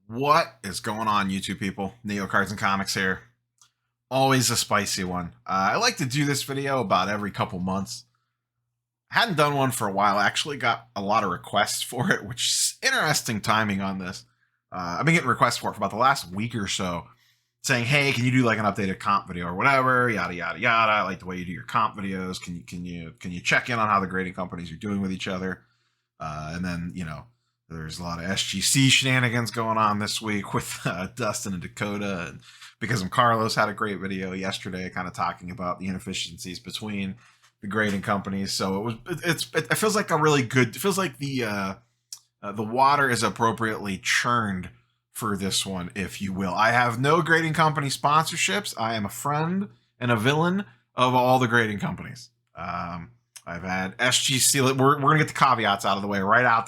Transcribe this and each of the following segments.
What is going on, YouTube people? Neo Cards and Comics here. Always a spicy one. I like to do this video about every couple months. Hadn't done one for a while. Actually got a lot of requests for it, which is interesting timing on this. I've been getting requests for it for about the last week or so, saying, "Hey, can you do like an updated comp video or whatever? Yada yada yada. I like the way you do your comp videos. Can you check in on how the grading companies are doing with each other?" And then there's a lot of SGC shenanigans going on this week with Dustin and Dakota, and because Carlos had a great video yesterday, kind of talking about the inefficiencies between the grading companies. So it feels like a really good. It feels like the water is appropriately churned for this one, if you will. I have no grading company sponsorships. I am a friend and a villain of all the grading companies. I've had SGC. We're gonna get the caveats out of the way right out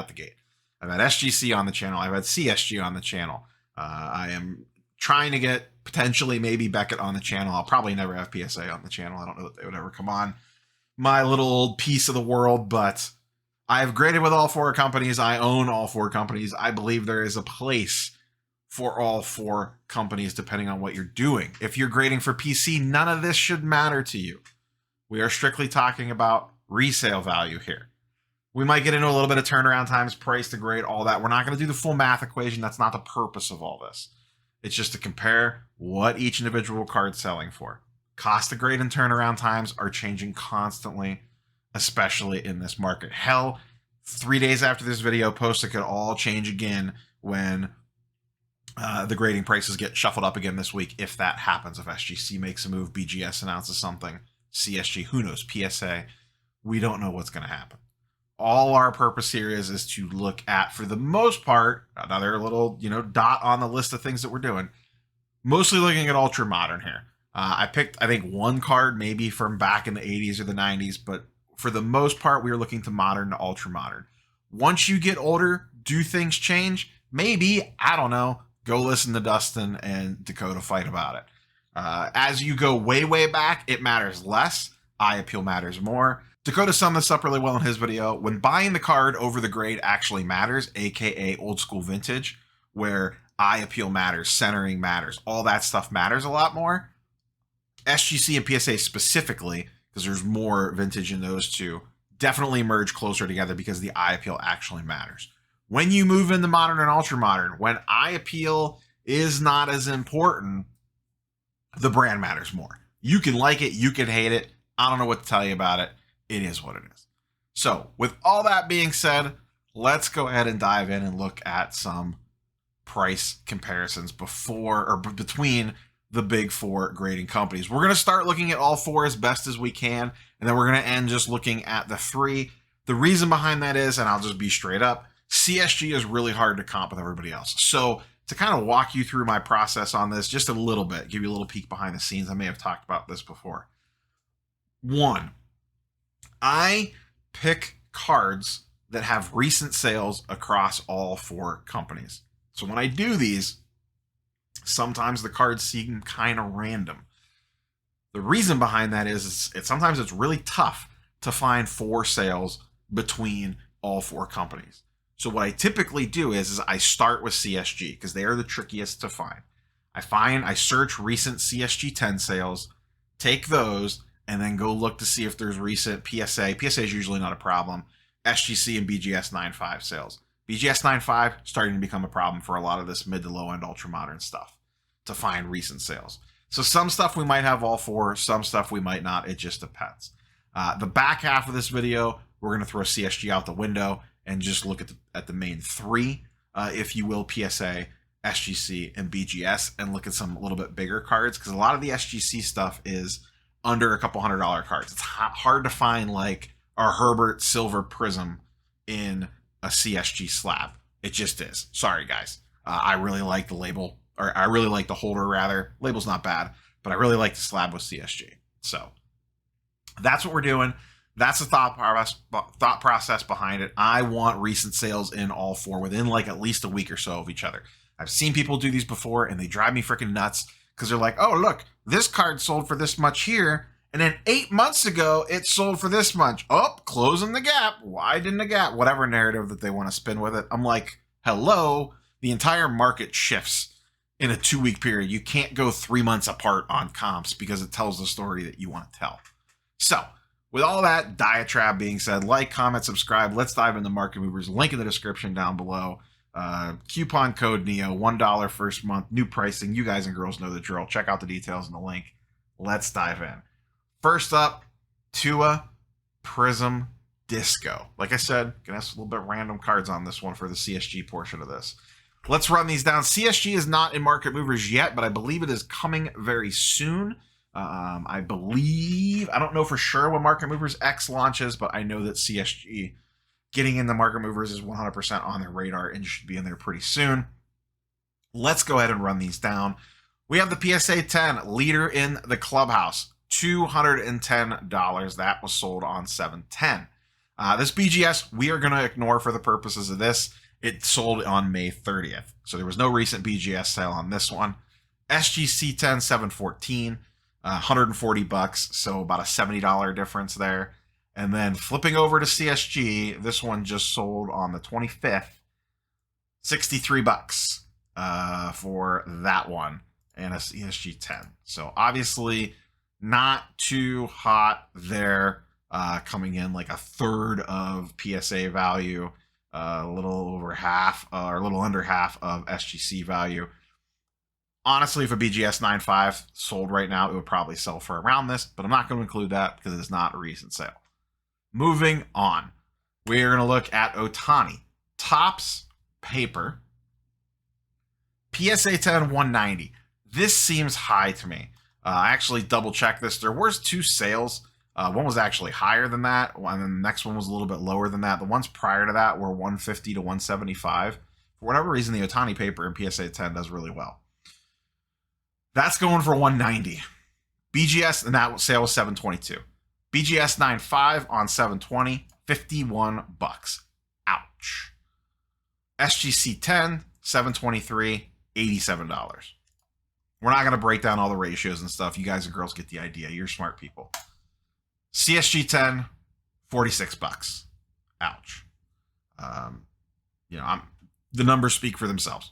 the gate. I've had SGC on the channel. I've had CSG on the channel. I am trying to get potentially maybe Beckett on the channel. I'll probably never have PSA on the channel. I don't know that they would ever come on my little old piece of the world, but I've graded with all four companies. I own all four companies. I believe there is a place for all four companies depending on what you're doing. If you're grading for PC, none of this should matter to you. We are strictly talking about resale value here. We might get into a little bit of turnaround times, price to grade, all that. We're not going to do the full math equation. That's not the purpose of all this. It's just to compare what each individual card's selling for. Cost to grade and turnaround times are changing constantly, especially in this market. Hell, 3 days after this video post, it could all change again when the grading prices get shuffled up again this week, if that happens. If SGC makes a move, BGS announces something, CSG, who knows, PSA, we don't know what's going to happen. All our purpose here is to look at, for the most part, another little dot on the list of things that we're doing, mostly looking at ultra modern here. I picked, I think, one card maybe from back in the 80s or the 90s, but for the most part, we are looking to modern to ultra modern. Once you get older, do things change? Maybe, I don't know. Go listen to Dustin and Dakota fight about it. As you go way, way back, it matters less. Eye appeal matters more. Dakota summed this up really well in his video. When buying the card over the grade actually matters, aka old school vintage, where eye appeal matters, centering matters, all that stuff matters a lot more. SGC and PSA specifically, because there's more vintage in those two, definitely merge closer together because the eye appeal actually matters. When you move into modern and ultra modern, when eye appeal is not as important, the brand matters more. You can like it, you can hate it. I don't know what to tell you about it. It is what it is. So with all that being said, let's go ahead and dive in and look at some price comparisons between the big four grading companies. We're going to start looking at all four as best as we can, and then we're going to end just looking at the three. The reason behind that is, and I'll just be straight up, CSG is really hard to comp with everybody else. So to kind of walk you through my process on this just a little bit, give you a little peek behind the scenes, I may have talked about this before. One, I pick cards that have recent sales across all four companies. So when I do these, sometimes the cards seem kind of random. The reason behind that is sometimes it's really tough to find four sales between all four companies. So what I typically do is I start with CSG because they are the trickiest to find. I search recent CSG 10 sales, take those, and then go look to see if there's recent PSA. PSA is usually not a problem. SGC and BGS 9.5 sales. BGS 9.5 starting to become a problem for a lot of this mid to low end ultra modern stuff to find recent sales. So some stuff we might have all four, some stuff we might not. It just depends. The back half of this video, we're going to throw CSG out the window and just look at the main three, if you will, PSA, SGC, and BGS, and look at some a little bit bigger cards, because a lot of the SGC stuff is under a couple $100 cards. It's hard to find like our Herbert Silver Prism in a CSG slab. It just is. Sorry, guys. I really like the label, or I really like the holder, rather. Label's not bad, but I really like the slab with CSG. So that's what we're doing. That's the thought process behind it. I want recent sales in all four within like at least a week or so of each other. I've seen people do these before, and they drive me freaking nuts because they're like, oh, look, this card sold for this much here, and then 8 months ago, it sold for this much. Oh, closing the gap. Why didn't the gap? Whatever narrative that they want to spin with it. I'm like, hello, The entire market shifts in a 2-week period. You can't go 3 months apart on comps because it tells the story that you want to tell. So, with all that diatribe being said, like, comment, subscribe. Let's dive into market movers. Link in the description down below. Coupon code NEO, $1 first month, new pricing. You guys and girls know the drill. Check out the details in the link. Let's dive in. First up, Tua, Prism, Disco. Like I said, gonna have a little bit random cards on this one for the CSG portion of this. Let's run these down. CSG is not in market movers yet, but I believe it is coming very soon. I don't know for sure when Market Movers X launches, but I know that CSG getting in the Market Movers is 100% on their radar and should be in there pretty soon. Let's go ahead and run these down. We have the PSA 10 leader in the clubhouse, $210. That was sold on 7/10. This BGS we are going to ignore for the purposes of this. It sold on May 30th, so there was no recent BGS sale on this one. SGC 10 714. $140, so about a $70 difference there. And then flipping over to CSG, this one just sold on the 25th, $63 for that one and a CSG 10. So obviously not too hot there, coming in like a third of PSA value, a little over half or a little under half of SGC value. Honestly, if a BGS 9.5 sold right now, it would probably sell for around this, but I'm not going to include that because it is not a recent sale. Moving on, we're going to look at Ohtani. Topps paper, PSA 10 190. This seems high to me. I actually double checked this. There was 2 sales. One was actually higher than that, and then the next one was a little bit lower than that. The ones prior to that were 150 to 175. For whatever reason, the Ohtani paper in PSA 10 does really well. That's going for 190. BGS, and that sale was 722. BGS 9.5 on 720, $51. Ouch. SGC 10, 723, $87. We're not going to break down all the ratios and stuff. You guys and girls get the idea. You're smart people. CSG 10, $46. Ouch. The numbers speak for themselves.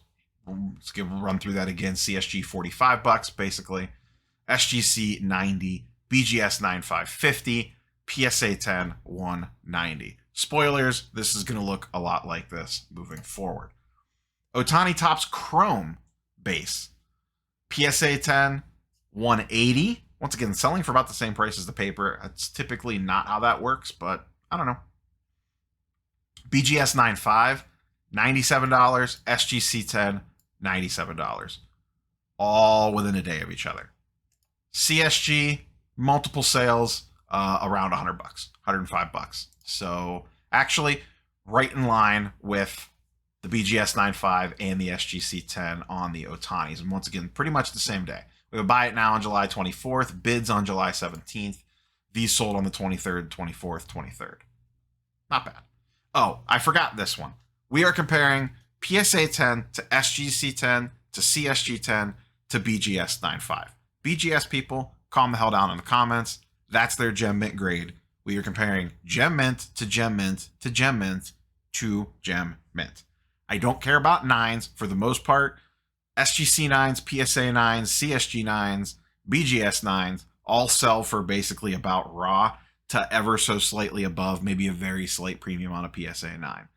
Let's run through that again. CSG $45 basically, SGC 90, BGS 9.5 50, PSA 10 190. Spoilers, this is going to look a lot like this moving forward. Ohtani Topps Chrome base, PSA 10 180. Once again, selling for about the same price as the paper. That's typically not how that works, but I don't know. BGS 9.5, $97, SGC 10, $97, all within a day of each other. CSG, multiple sales, around $100, $105. So actually right in line with the BGS 9.5 and the SGC 10 on the Ohtanis. And once again, pretty much the same day. We would buy it now on July 24th, bids on July 17th. These sold on the 23rd, 24th, 23rd. Not bad. Oh, I forgot this one. We are comparing PSA 10 to SGC 10 to CSG 10 to BGS 9.5. BGS people, calm the hell down in the comments. That's their gem mint grade. We are comparing gem mint to gem mint to gem mint to gem mint. I don't care about 9s for the most part. SGC 9s, PSA 9s, CSG 9s, BGS 9s all sell for basically about raw to ever so slightly above, maybe a very slight premium on a PSA 9.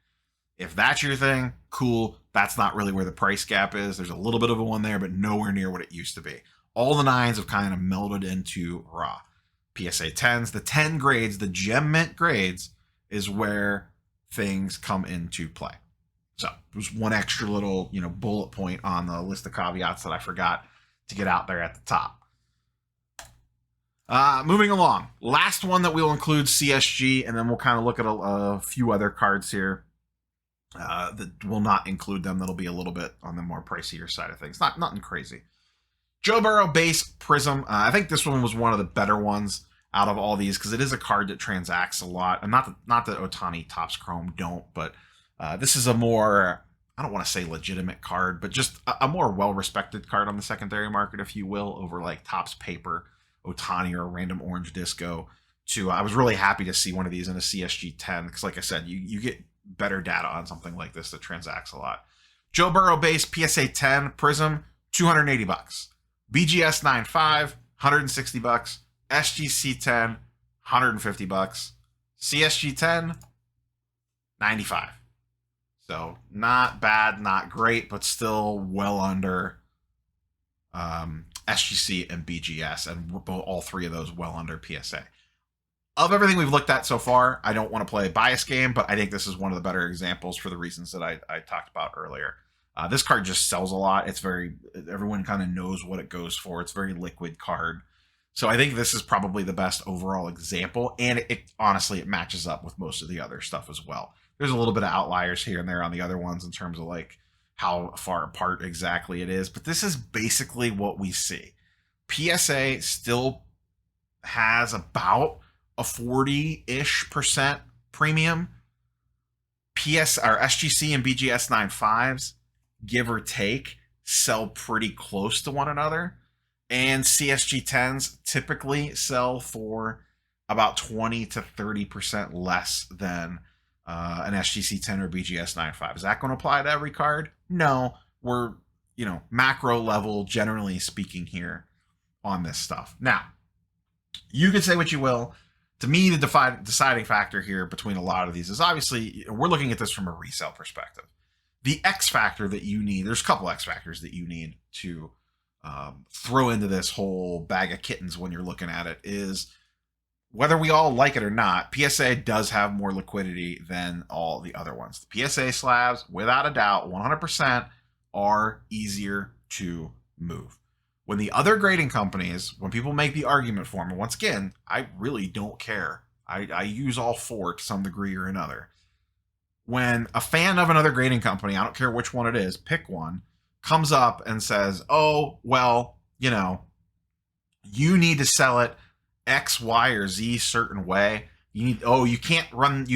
If that's your thing, cool. That's not really where the price gap is. There's a little bit of a one there, but nowhere near what it used to be. All the 9s have kind of melded into raw. PSA 10s, the 10 grades, the gem mint grades, is where things come into play. So there's one extra little, bullet point on the list of caveats that I forgot to get out there at the top. Moving along, last one that we'll include CSG, and then we'll kind of look at a few other cards here that will not include them. That'll be a little bit on the more pricier side of things. Nothing crazy. Joe Burrow base Prism. I think this one was one of the better ones out of all these because it is a card that transacts a lot. And not that Ohtani Topps Chrome don't, but this is a more, I don't want to say legitimate card, but just a more well-respected card on the secondary market, if you will, over like Topps Paper, Ohtani, or a random orange disco. I was really happy to see one of these in a CSG 10 because, like I said, you get better data on something like this that transacts a lot. Joe Burrow base PSA 10 prism, $280. BGS 9.5, $160. SGC 10, $150. CSG 10, $95. So not bad, not great, but still well under SGC and BGS, and all three of those well under PSA. Of everything we've looked at so far, I don't want to play a bias game, but I think this is one of the better examples for the reasons that I talked about earlier. This card just sells a lot. It's everyone kind of knows what it goes for. It's a very liquid card. So I think this is probably the best overall example, and honestly, it matches up with most of the other stuff as well. There's a little bit of outliers here and there on the other ones in terms of like how far apart exactly it is, but this is basically what we see. PSA still has about a 40-ish% premium. SGC and BGS 9.5s, give or take, sell pretty close to one another. And CSG 10s typically sell for about 20 to 30% less than an SGC 10 or BGS 9.5. Is that going to apply to every card? No. We're, macro level, generally speaking here on this stuff. Now, you can say what you will. To me, the deciding factor here between a lot of these is obviously, we're looking at this from a resale perspective. The X factor that you need, there's a couple X factors that you need to throw into this whole bag of kittens when you're looking at it, is whether we all like it or not, PSA does have more liquidity than all the other ones. The PSA slabs, without a doubt, 100% are easier to move. When the other grading companies, when people make the argument for me, once again, I really don't care. I use all four to some degree or another. When a fan of another grading company, I don't care which one it is, pick one, comes up and says, oh, well, you need to sell it X, Y, or Z certain way. You can't run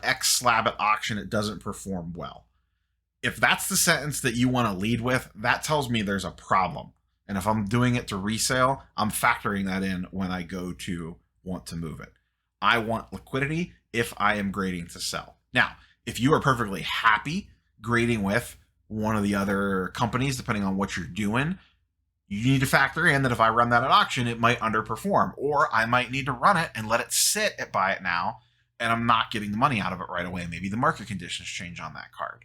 X slab at auction. It doesn't perform well. If that's the sentence that you want to lead with, that tells me there's a problem. And if I'm doing it to resale, I'm factoring that in when I go to want to move it. I want liquidity if I am grading to sell. Now, if you are perfectly happy grading with one of the other companies, depending on what you're doing, you need to factor in that if I run that at auction, it might underperform, or I might need to run it and let it sit at buy it now, and I'm not getting the money out of it right away. Maybe the market conditions change on that card.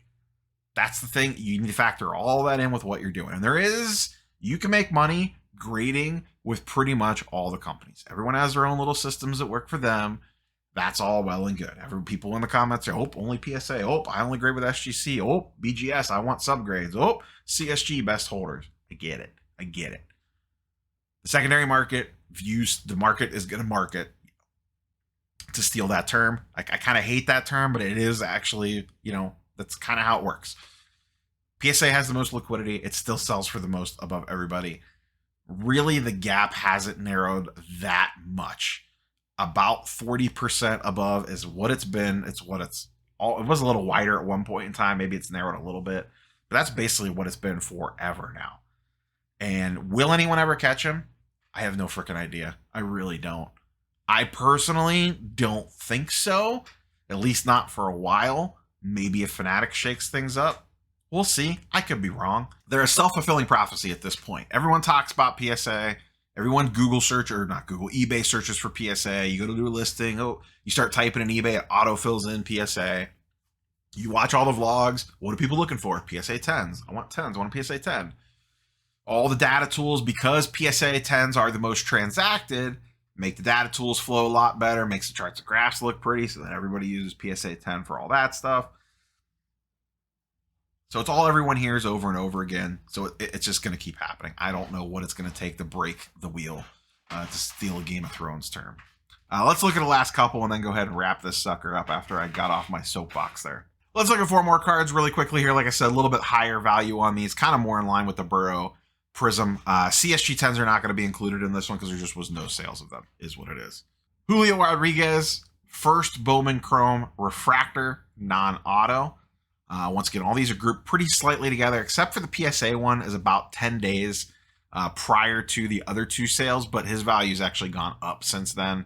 That's the thing. You need to factor all that in with what you're doing. And you can make money grading with pretty much all the companies. Everyone has their own little systems that work for them. That's all well and good. People in the comments say, oh, only PSA. Oh, I only grade with SGC. Oh, BGS, I want subgrades. Oh, CSG, best holders. I get it. The secondary market views the market is going to market, to steal that term. I kind of hate that term, but it is actually, that's kind of how it works. PSA has the most liquidity. It still sells for the most above everybody. Really, the gap hasn't narrowed that much. About 40% above is what it's been. It was a little wider at one point in time. Maybe it's narrowed a little bit, but that's basically what it's been forever now. And will anyone ever catch him? I have no freaking idea. I really don't. I personally don't think so. At least not for a while. Maybe if Fnatic shakes things up. We'll see. I could be wrong. They're a self-fulfilling prophecy at this point. Everyone talks about PSA. Everyone eBay searches for PSA. You go to do a listing. Oh, you start typing in eBay. It auto-fills in PSA. You watch all the vlogs. What are people looking for? PSA 10s. I want 10s. I want a PSA 10. All the data tools, because PSA 10s are the most transacted, make the data tools flow a lot better, makes the charts and graphs look pretty, so then everybody uses PSA 10 for all that stuff. So it's all everyone hears over and over again. So it's just going to keep happening. I don't know what it's going to take to break the wheel, to steal a Game of Thrones term. Let's look at the last couple and then go ahead and wrap this sucker up after I got off my soapbox there. Let's look at 4 more cards really quickly here. Like I said, a little bit higher value on these, kind of more in line with the Burrow Prism. CSG 10s are not going to be included in this one because there just was no sales of them, is what it is. Julio Rodriguez, first Bowman Chrome Refractor, non-auto. Once again, all these are grouped pretty slightly together, except for the PSA one is about 10 days prior to the other 2 sales, but his value's actually gone up since then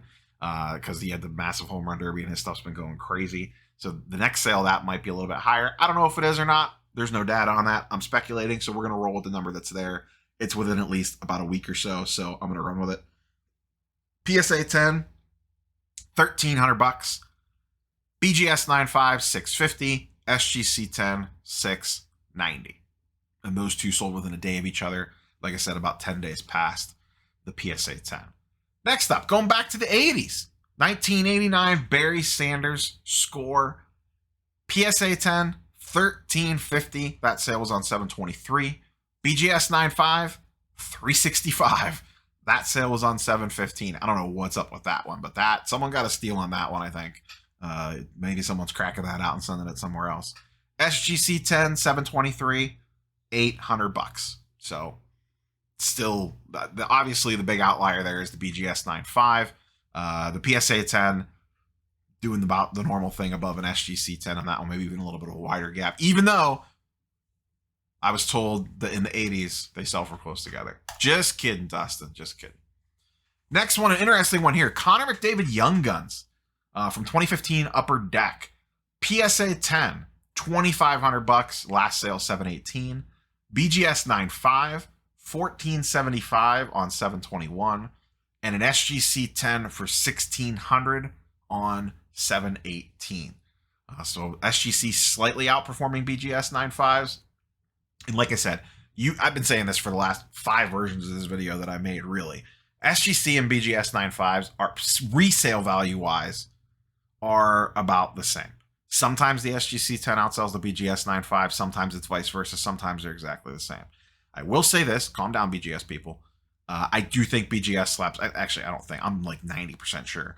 because he had the massive home run derby and his stuff's been going crazy. So the next sale, that might be a little bit higher. I don't know if it is or not. There's no data on that. I'm speculating, so we're going to roll with the number that's there. It's within at least about a week or so, so I'm going to run with it. PSA 10, $1,300. BGS 9.5, $650. SGC 10, $690. And those two sold within a day of each other. Like I said, about 10 days past the PSA 10. Next up, going back to the 80s. 1989 Barry Sanders score. PSA 10, $1,350. That sale was on 7/23. BGS 9.5, $365. That sale was on 7/15. I don't know what's up with that one, but that someone got a steal on that one, I think. Maybe someone's cracking that out and sending it somewhere else. SGC 10, 7/23, $800. So still, obviously the big outlier there is the BGS 9.5. The PSA 10 doing about the normal thing above an SGC 10 on that one, maybe even a little bit of a wider gap, even though I was told that in the 80s they sell for close together. Just kidding, Dustin. Just kidding. Next one, an interesting one here. Connor McDavid Young Guns from 2015 Upper Deck. PSA 10, $2,500. Last sale $718. BGS 9.5, $1,475 on 7/21. And an SGC 10 for $1,600 on 7/18. So SGC slightly outperforming BGS 9.5s. And like I said, I've been saying this for the last 5 versions of this video that I made, really. SGC and BGS 9.5s are resale value wise are about the same. Sometimes the SGC 10 outsells the BGS 9.5. Sometimes it's vice versa. Sometimes they're exactly the same. I will say this, calm down BGS people. I do think BGS slabs, actually I don't think, I'm like 90% sure.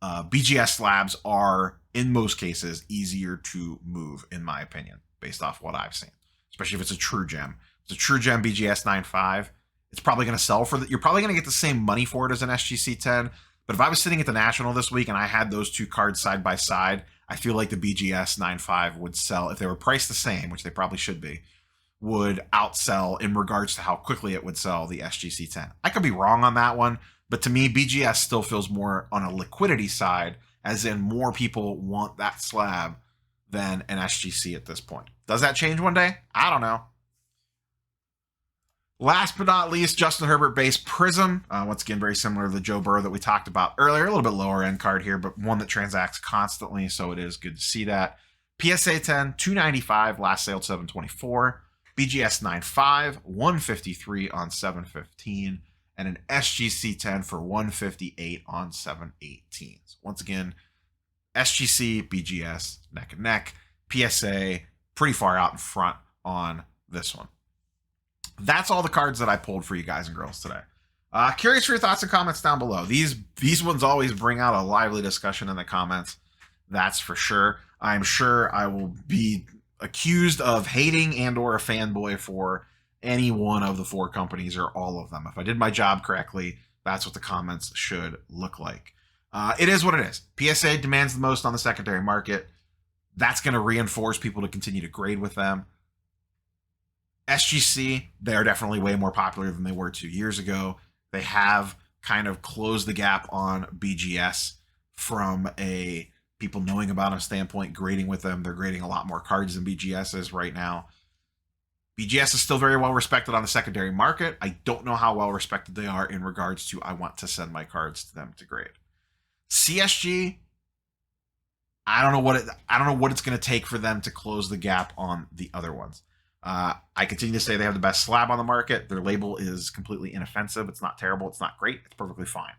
BGS slabs are, in most cases, easier to move, in my opinion, based off what I've seen. Especially if it's a true gem. If it's a true gem BGS 9.5, it's probably going to sell for you're probably going to get the same money for it as an SGC 10. But if I was sitting at the National this week and I had those two cards side by side, I feel like the BGS 9.5 would sell, if they were priced the same, which they probably should be, would outsell in regards to how quickly it would sell the SGC 10. I could be wrong on that one, but to me, BGS still feels more on a liquidity side, as in more people want that slab than an SGC at this point. Does that change one day? I don't know. Last but not least, Justin Herbert base Prism. Once again, very similar to the Joe Burrow that we talked about earlier. A little bit lower end card here, but one that transacts constantly, so it is good to see that. PSA 10, $295. Last sale $724. BGS 9.5, $153 on 7/15. And an SGC 10 for $158 on 7/18. So once again, SGC, BGS, neck and neck. PSA, pretty far out in front on this one. That's all the cards that I pulled for you guys and girls today. Curious for your thoughts and comments down below. These ones always bring out a lively discussion in the comments. That's for sure. I'm sure I will be accused of hating and or a fanboy for any one of the 4 companies or all of them. If I did my job correctly, that's what the comments should look like. It is what it is. PSA demands the most on the secondary market. That's going to reinforce people to continue to grade with them. SGC, they're definitely way more popular than they were 2 years ago. They have kind of closed the gap on BGS from a people knowing about them standpoint, grading with them. They're grading a lot more cards than BGS is right now. BGS is still very well respected on the secondary market. I don't know how well respected they are in regards to I want to send my cards to them to grade. CSG, I don't know what it's going to take for them to close the gap on the other ones. I continue to say they have the best slab on the market. Their label is completely inoffensive. It's not terrible. It's not great. It's perfectly fine.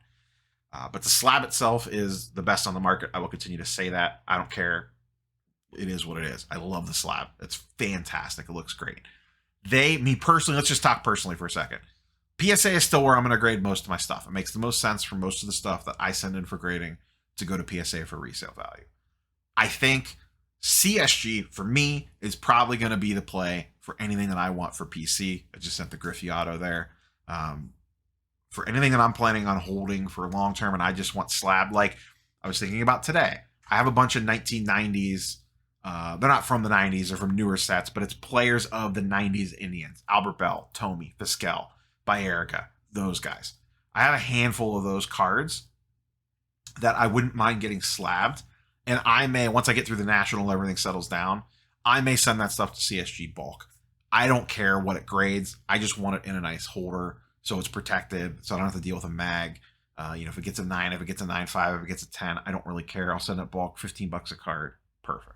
But the slab itself is the best on the market. I will continue to say that. I don't care. It is what it is. I love the slab. It's fantastic. It looks great. Me personally, let's just talk personally for a second. PSA is still where I'm going to grade most of my stuff. It makes the most sense for most of the stuff that I send in for grading to go to PSA for resale value. I think CSG, for me, is probably going to be the play for anything that I want for PC. I just sent the Griffey Auto there. For anything that I'm planning on holding for long term, and I just want slab, like I was thinking about today. I have a bunch of 1990s. They're not from the 90s, they're from newer sets, but it's players of the 90s Indians. Albert Bell, Tomey, Vizquel, Baerga, those guys. I have a handful of those cards that I wouldn't mind getting slabbed. And I may, once I get through the National and everything settles down, I may send that stuff to CSG bulk. I don't care what it grades. I just want it in a nice holder so it's protected, so I don't have to deal with a mag. If it gets a 9, if it gets a 9.5, if it gets a 10, I don't really care. I'll send it bulk, $15 a card. Perfect.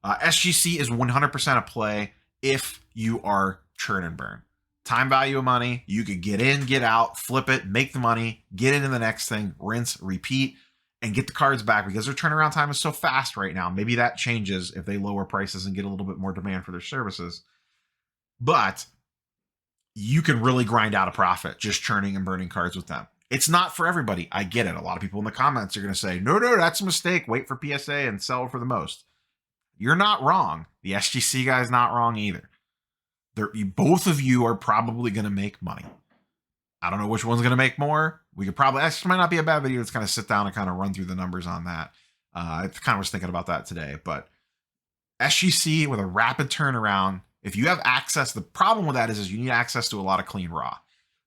SGC is 100% a play if you are churn and burn. Time value of money, you could get in, get out, flip it, make the money, get into the next thing, rinse, repeat, and get the cards back because their turnaround time is so fast right now. Maybe that changes if they lower prices and get a little bit more demand for their services. But you can really grind out a profit just churning and burning cards with them. It's not for everybody. I get it. A lot of people in the comments are going to say, no, that's a mistake. Wait for PSA and sell for the most. You're not wrong. The SGC guy's not wrong either. Both of you are probably going to make money. I don't know which one's going to make more. We could probably, actually might not be a bad video to kind of sit down and kind of run through the numbers on that. I kind of was thinking about that today, but SGC with a rapid turnaround, if you have access, the problem with that is you need access to a lot of clean raw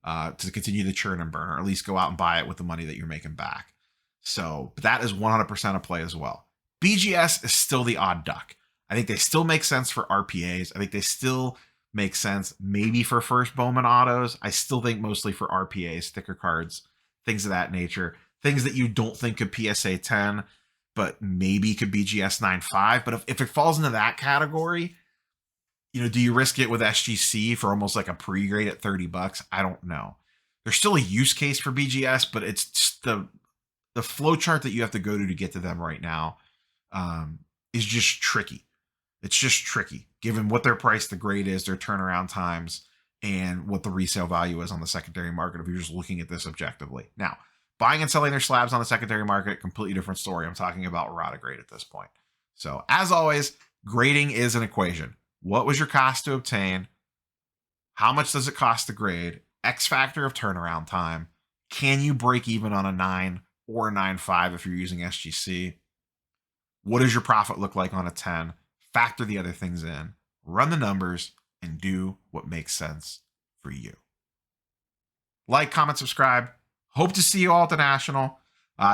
to continue the churn and burn, or at least go out and buy it with the money that you're making back. So, but that is 100% a play as well. BGS is still the odd duck. I think they still make sense for RPAs. I think they still make sense maybe for first Bowman autos. I still think mostly for RPAs, sticker cards, things of that nature. Things that you don't think could PSA 10, but maybe could BGS 9.5. But if it falls into that category, do you risk it with SGC for almost like a pre-grade at $30? I don't know. There's still a use case for BGS, but it's just the flow chart that you have to go to get to them right now is just tricky. It's just tricky given what their price, the grade is, their turnaround times, and what the resale value is on the secondary market if you're just looking at this objectively. Now, buying and selling their slabs on the secondary market, completely different story. I'm talking about rata grade at this point. So as always, grading is an equation. What was your cost to obtain? How much does it cost to grade? X factor of turnaround time. Can you break even on a 9 or a 9.5 if you're using SGC? What does your profit look like on a 10? Factor the other things in, run the numbers, and do what makes sense for you. Like, comment, subscribe. Hope to see you all at the National.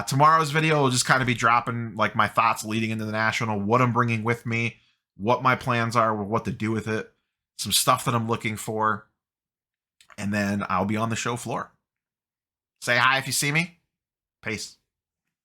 Tomorrow's video will just kind of be dropping like my thoughts leading into the National, what I'm bringing with me, what my plans are, what to do with it, some stuff that I'm looking for, and then I'll be on the show floor. Say hi if you see me. Peace.